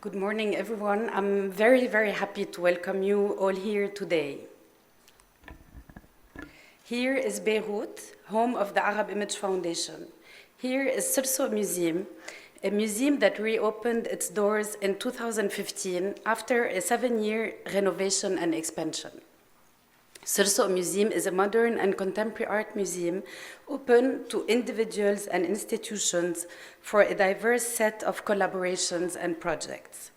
Good morning, everyone. I'm very, very happy to welcome you all here today. Here is Beirut, home of the Arab Image Foundation. Here is Sursock Museum, a museum that reopened its doors in 2015 after a 7-year renovation and expansion. Sursock Museum is a modern and contemporary art museum open to individuals and institutions for a diverse set of collaborations and projects.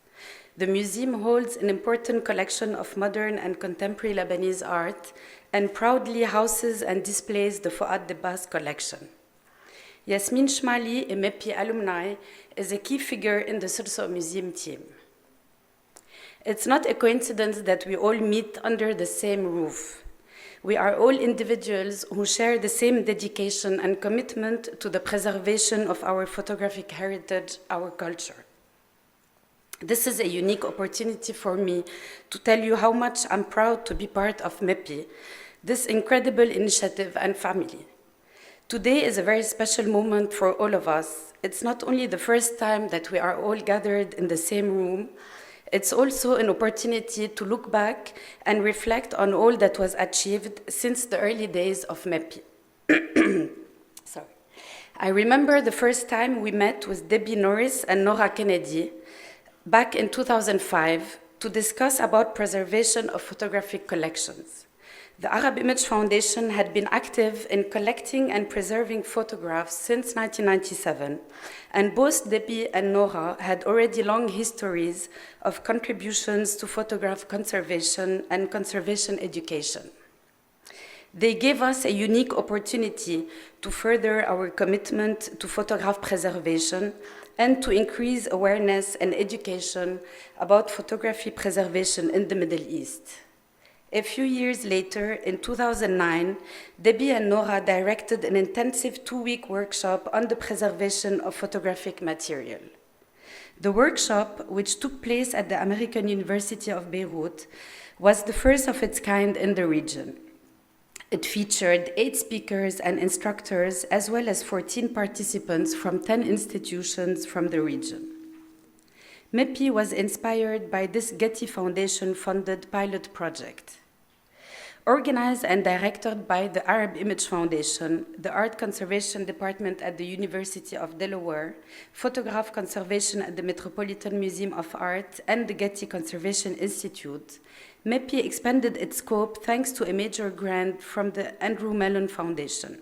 The museum holds an important collection of modern and contemporary Lebanese art and proudly houses and displays the Fouad Debas collection. Yasmin Shmali, a MEPPI alumni, is a key figure in the Sursock Museum team. It's not a coincidence that we all meet under the same roof. We are all individuals who share the same dedication and commitment to the preservation of our photographic heritage, our culture. This is a unique opportunity for me to tell you how much I'm proud to be part of MEPPI, this incredible initiative and family. Today is a very special moment for all of us. It's not only the first time that we are all gathered in the same room, it's also an opportunity to look back and reflect on all that was achieved since the early days of MEPPI. Sorry. I remember the first time we met with Debbie Norris and Nora Kennedy back in 2005 to discuss about preservation of photographic collections. The Arab Image Foundation had been active in collecting and preserving photographs since 1997, and both Debbie and Nora had already long histories of contributions to photograph conservation and conservation education. They gave us a unique opportunity to further our commitment to photograph preservation and to increase awareness and education about photography preservation in the Middle East. A few years later, in 2009, Debbie and Nora directed an intensive 2-week workshop on the preservation of photographic material. The workshop, which took place at the American University of Beirut, was the first of its kind in the region. It featured 8 speakers and instructors, as well as 14 participants from 10 institutions from the region. MEPPI was inspired by this Getty Foundation-funded pilot project. Organized and directed by the Arab Image Foundation, the Art Conservation Department at the University of Delaware, Photograph Conservation at the Metropolitan Museum of Art, and the Getty Conservation Institute, MEPPI expanded its scope thanks to a major grant from the Andrew Mellon Foundation.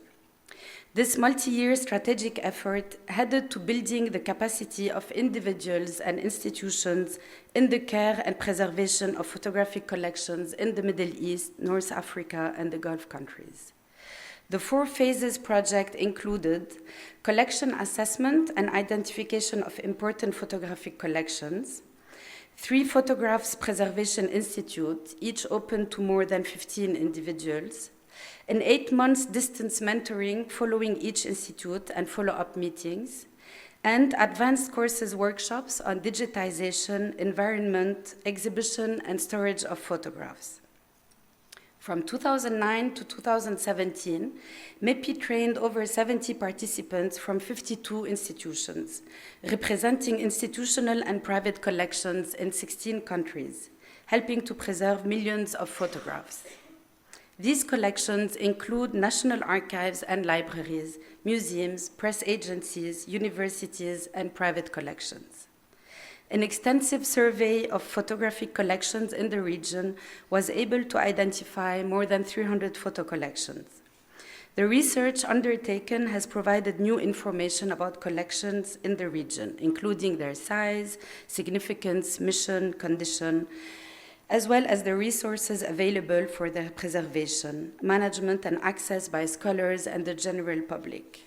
This multi-year strategic effort headed to building the capacity of individuals and institutions in the care and preservation of photographic collections in the Middle East, North Africa, and the Gulf countries. The 4 phases project included collection assessment and identification of important photographic collections, 3 photographs preservation institute, each open to more than 15 individuals, an 8-month distance mentoring following each institute and follow-up meetings, and advanced courses workshops on digitization, environment, exhibition, and storage of photographs. From 2009 to 2017, MEPPI trained over 70 participants from 52 institutions, representing institutional and private collections in 16 countries, helping to preserve millions of photographs. These collections include national archives and libraries, museums, press agencies, universities, and private collections. An extensive survey of photographic collections in the region was able to identify more than 300 photo collections. The research undertaken has provided new information about collections in the region, including their size, significance, mission, condition, as well as the resources available for their preservation, management, and access by scholars and the general public.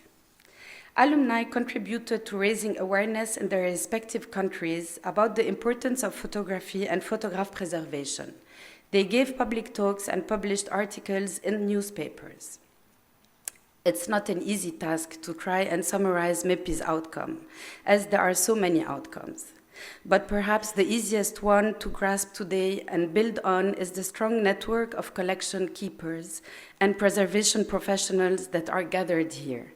Alumni contributed to raising awareness in their respective countries about the importance of photography and photograph preservation. They gave public talks and published articles in newspapers. It's not an easy task to try and summarize MEPPI's outcome, as there are so many outcomes. But perhaps the easiest one to grasp today and build on is the strong network of collection keepers and preservation professionals that are gathered here.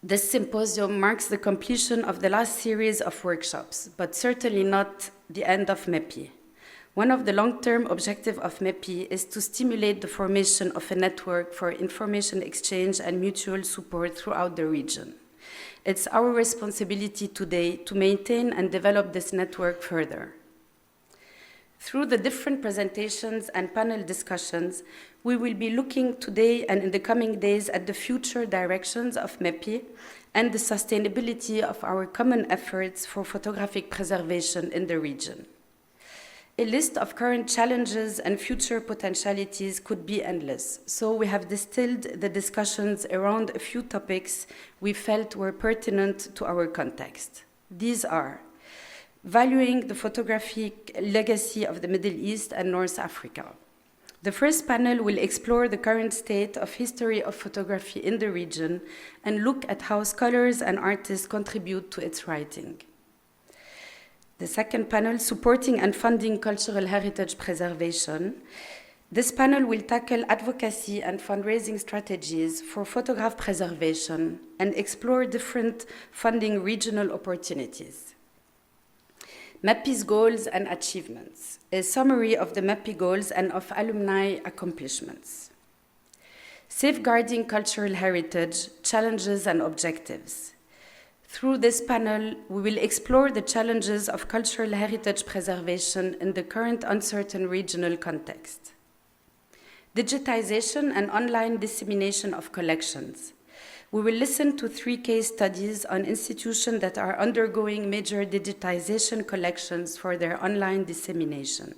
This symposium marks the completion of the last series of workshops, but certainly not the end of MEPPI. One of the long-term objectives of MEPPI is to stimulate the formation of a network for information exchange and mutual support throughout the region. It's our responsibility today to maintain and develop this network further. Through the different presentations and panel discussions, we will be looking today and in the coming days at the future directions of MEPPI and the sustainability of our common efforts for photographic preservation in the region. A list of current challenges and future potentialities could be endless, so we have distilled the discussions around a few topics we felt were pertinent to our context. These are valuing the photographic legacy of the Middle East and North Africa. The first panel will explore the current state of history of photography in the region and look at how scholars and artists contribute to its writing. The second panel, supporting and funding cultural heritage preservation. This panel will tackle advocacy and fundraising strategies for photograph preservation and explore different funding regional opportunities. MEPPI's goals and achievements, a summary of the MEPPI goals and of alumni accomplishments. Safeguarding cultural heritage, challenges and objectives. Through this panel, we will explore the challenges of cultural heritage preservation in the current uncertain regional context. Digitization and online dissemination of collections. We will listen to 3 case studies on institutions that are undergoing major digitization collections for their online dissemination.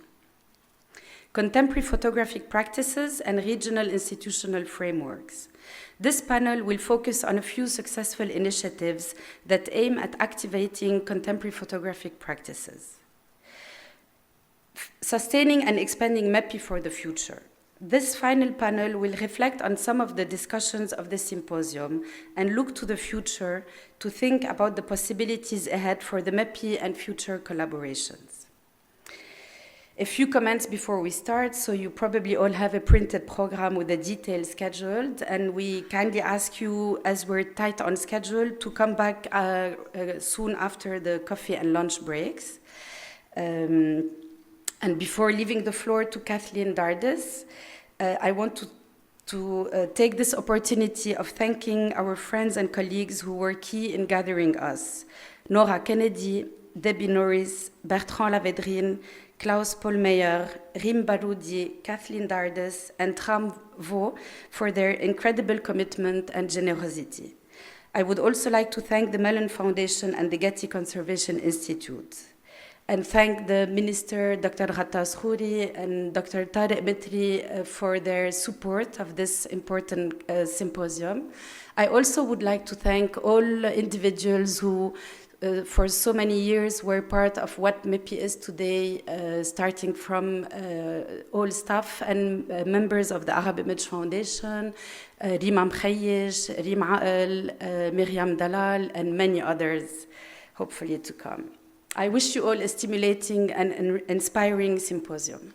Contemporary photographic practices and regional institutional frameworks. This panel will focus on a few successful initiatives that aim at activating contemporary photographic practices. Sustaining and expanding MEPPI for the future. This final panel will reflect on some of the discussions of the symposium and look to the future to think about the possibilities ahead for the MEPPI and future collaborations. A few comments before we start. So you probably all have a printed program with the details scheduled, and we kindly ask you, as we're tight on schedule, to come back soon after the coffee and lunch breaks. And before leaving the floor to Kathleen Dardes, I want to take this opportunity of thanking our friends and colleagues who were key in gathering us. Nora Kennedy, Debbie Norris, Bertrand Lavedrine, Klaus Pollmeyer, Rim Baroudi, Kathleen Dardes, and Tram Vaux for their incredible commitment and generosity. I would also like to thank the Mellon Foundation and the Getty Conservation Institute, and thank the Minister, Dr. Ghattas Khouri and Dr. Tariq Mitri for their support of this important symposium. I also would like to thank all individuals who for so many years were part of what MEPPI is today, starting from all staff and members of the Arab Image Foundation, Rima Mkhayish, Rim Ael, Miriam Dalal, and many others, hopefully to come. I wish you all a stimulating and inspiring symposium.